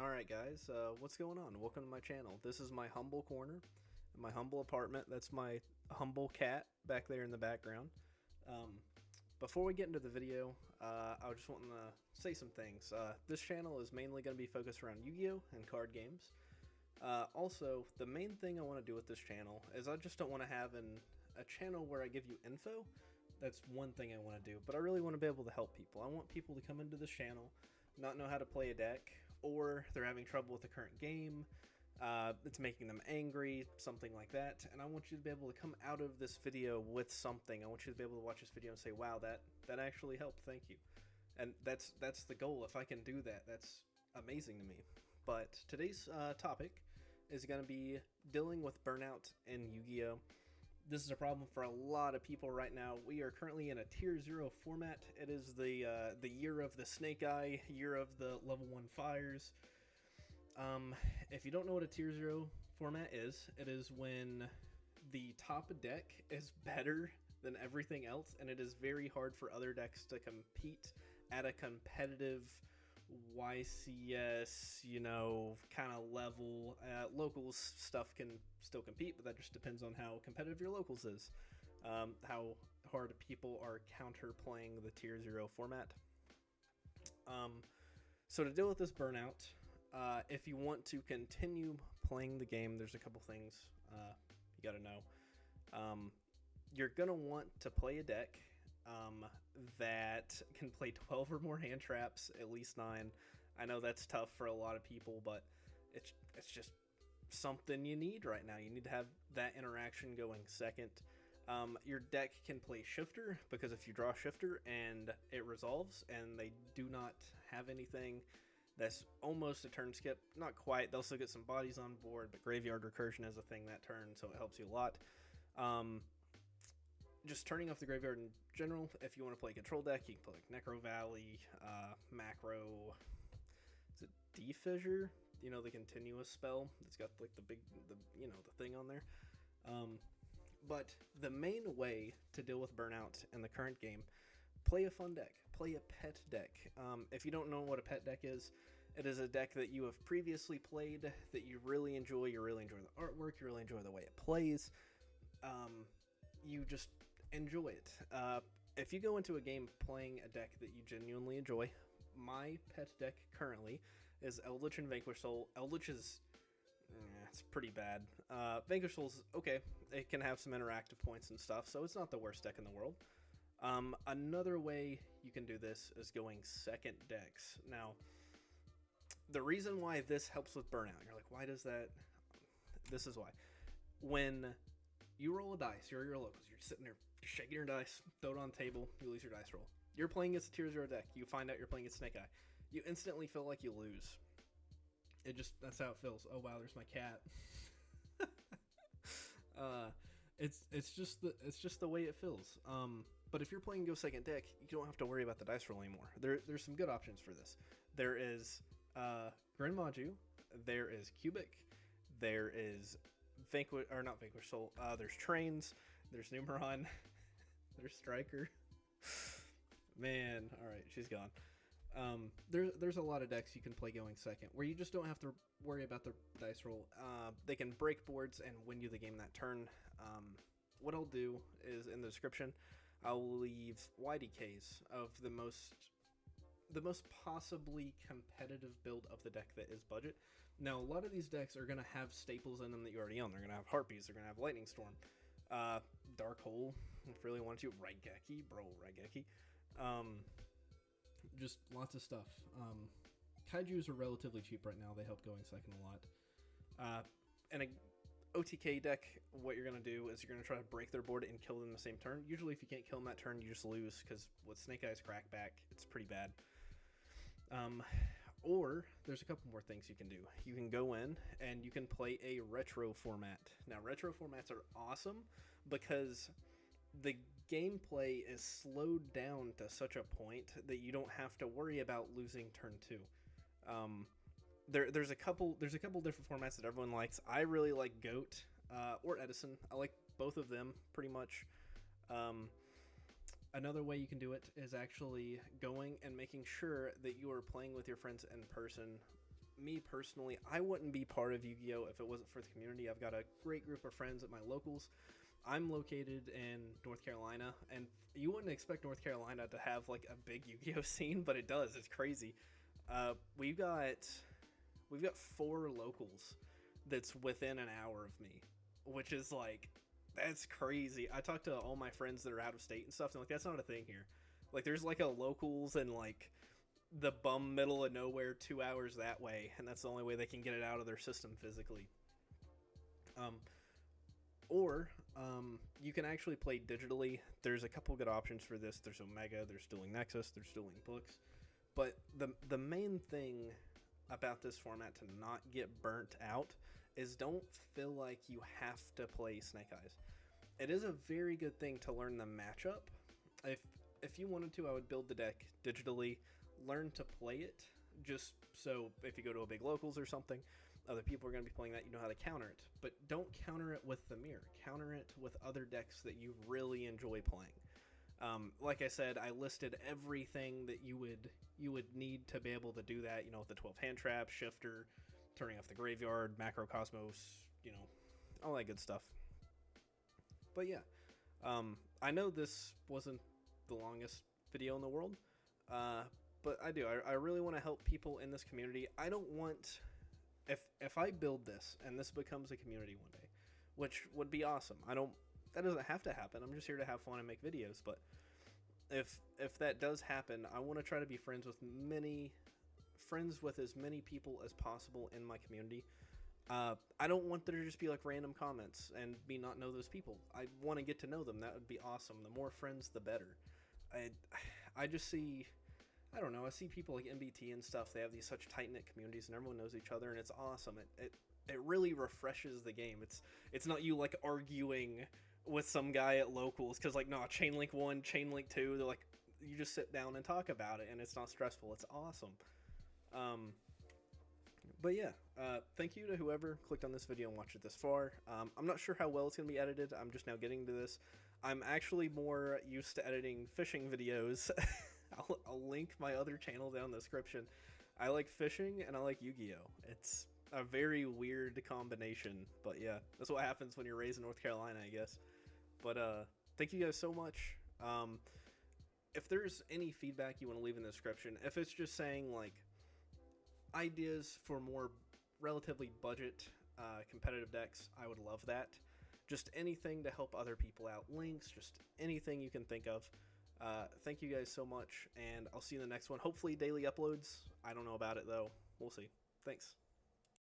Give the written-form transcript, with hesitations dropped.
Alright guys, what's going on? Welcome to my channel. This is my humble corner, my humble apartment. That's my humble cat back there in the background. Before we get into the video, I just want to say some things. This channel is mainly going to be focused around Yu-Gi-Oh! And card games. Also, the main thing I want to do with this channel is I just don't want to have a channel where I give you info. That's one thing I want to do, but I really want to be able to help people. I want people to come into this channel, not know how to play a deck, or they're having trouble with the current game, it's making them angry, something like that, and I want you to be able to come out of this video with something. I want you to be able to watch this video and say, wow, that actually helped, thank you. And that's the goal. If I can do that, that's amazing to me. But today's topic is going to be dealing with burnout in Yu-Gi-Oh! This is a problem for a lot of people right now. We are currently in a tier 0 format. It is the year of the Snake Eye, year of the level 1 fires. If you don't know what a tier 0 format is, it is when the top deck is better than everything else, and it is very hard for other decks to compete at a competitive YCS, kind of level. Locals stuff can still compete, but that just depends on how competitive your locals is, how hard people are counter playing the tier 0 format. So to deal with this burnout, if you want to continue playing the game, there's a couple things you got to know. You're gonna want to play a deck that can play 12 or more hand traps, at least 9. I know that's tough for a lot of people, but it's just something you need right now. You need to have that interaction going second. Your deck can play shifter, because if you draw shifter and it resolves and they do not have anything, that's almost a turn skip. Not quite, they'll still get some bodies on board, but graveyard recursion is a thing that turn, so it helps you a lot. Just turning off the graveyard in general. If you want to play a control deck, you can play like Necro Valley, Macro. Is it Defissure? The continuous spell that's got like the thing on there. But the main way to deal with burnout in the current game, play a fun deck. Play a pet deck. If you don't know what a pet deck is, it is a deck that you have previously played that you really enjoy. You really enjoy the artwork. You really enjoy the way it plays. You just enjoy it. If you go into a game playing a deck that you genuinely enjoy, my pet deck currently is Eldritch and Vanquish Soul. Eldritch is it's pretty bad. Vanquish Soul's okay. It can have some interactive points and stuff, so it's not the worst deck in the world. Another way you can do this is going second decks. Now, the reason why this helps with burnout, you're like, why does that? This is why. When you roll a dice, you're your locals, you're sitting there shaking your dice, throw it on the table, you lose your dice roll. You're playing against a tier 0 deck, you find out you're playing against Snake Eye. You instantly feel like you lose. That's how it feels. Oh wow, there's my cat. It's just the way it feels. But if you're playing Go Second Deck, you don't have to worry about the dice roll anymore. There's some good options for this. There is Grand Maju, there is Cubic, there is not Vanquish Soul. There's Trains, there's Numeron, there's Striker. Man, all right, she's gone. There's a lot of decks you can play going second where you just don't have to worry about the dice roll. They can break boards and win you the game that turn. What I'll do is in the description, I'll leave YDKs of the most possibly competitive build of the deck that is budget. Now, a lot of these decks are going to have staples in them that you already own. They're going to have Harpies, they're going to have Lightning Storm, Dark Hole, if you really want to, Raigeki. Just lots of stuff. Kaijus are relatively cheap right now. They help going second a lot. And a OTK deck, what you're going to do is you're going to try to break their board and kill them the same turn. Usually if you can't kill them that turn, you just lose, because with Snake Eye's crackback, it's pretty bad. Or there's a couple more things you can do. You can go in and you can play a retro format. Now, retro formats are awesome because the gameplay is slowed down to such a point that you don't have to worry about losing turn 2. There's a couple different formats that everyone likes. I really like Goat or Edison. I like both of them pretty much. Another way you can do it is actually going and making sure that you are playing with your friends in person me personally, I wouldn't be part of Yu-Gi-Oh if it wasn't for the community. I've got a great group of friends at my locals. I'm located in North Carolina, and you wouldn't expect North Carolina to have like a big Yu-Gi-Oh scene, but it does. It's crazy. We've got 4 locals that's within an hour of me, which is like, that's crazy. I talked to all my friends that are out of state and stuff, and like, that's not a thing here. Like, there's like a locals and like the bum middle of nowhere 2 hours that way, and that's the only way they can get it out of their system physically. Or you can actually play digitally. There's a couple good options for this. There's Omega, there's Dueling Nexus, there's Dueling Books. But the main thing about this format to not get burnt out is don't feel like you have to play Snake Eyes. It is a very good thing to learn the matchup. If you wanted to, I would build the deck digitally, learn to play it, just so if you go to a big locals or something, other people are going to be playing that, you know how to counter it. But don't counter it with the mirror. Counter it with other decks that you really enjoy playing. Like I said, I listed everything that you would need to be able to do that, you know, with the 12 hand trap, shifter, turning off the graveyard, macrocosmos, you know, all that good stuff. But yeah, I know this wasn't the longest video in the world, but I really want to help people in this community. I don't want, if I build this and this becomes a community one day, which would be awesome. That doesn't have to happen. I'm just here to have fun and make videos. But if that does happen, I want to try to be friends with as many people as possible in my community. I don't want there to just be like random comments and me not know those people. I want to get to know them. That would be awesome. The more friends, the better. I just see, I don't know, I see people like MBT and stuff. They have these such tight-knit communities and everyone knows each other, and it's awesome. It really refreshes the game. It's not you like arguing with some guy at locals because like, no, chain link 1, chain link 2, they're like, you just sit down and talk about it and it's not stressful. It's awesome. But yeah, thank you to whoever clicked on this video and watched it this far. I'm not sure how well it's going to be edited. I'm just now getting to this. I'm actually more used to editing fishing videos. I'll link my other channel down in the description. I like fishing and I like Yu-Gi-Oh! It's a very weird combination, but yeah, that's what happens when you're raised in North Carolina, I guess. But thank you guys so much. If there's any feedback you want to leave in the description, if it's just saying like ideas for more relatively budget competitive decks, I would love that. Just anything to help other people out, links, just anything you can think of. Thank you guys so much, and I'll see you in the next one. Hopefully daily uploads. I don't know about it though. We'll see. Thanks.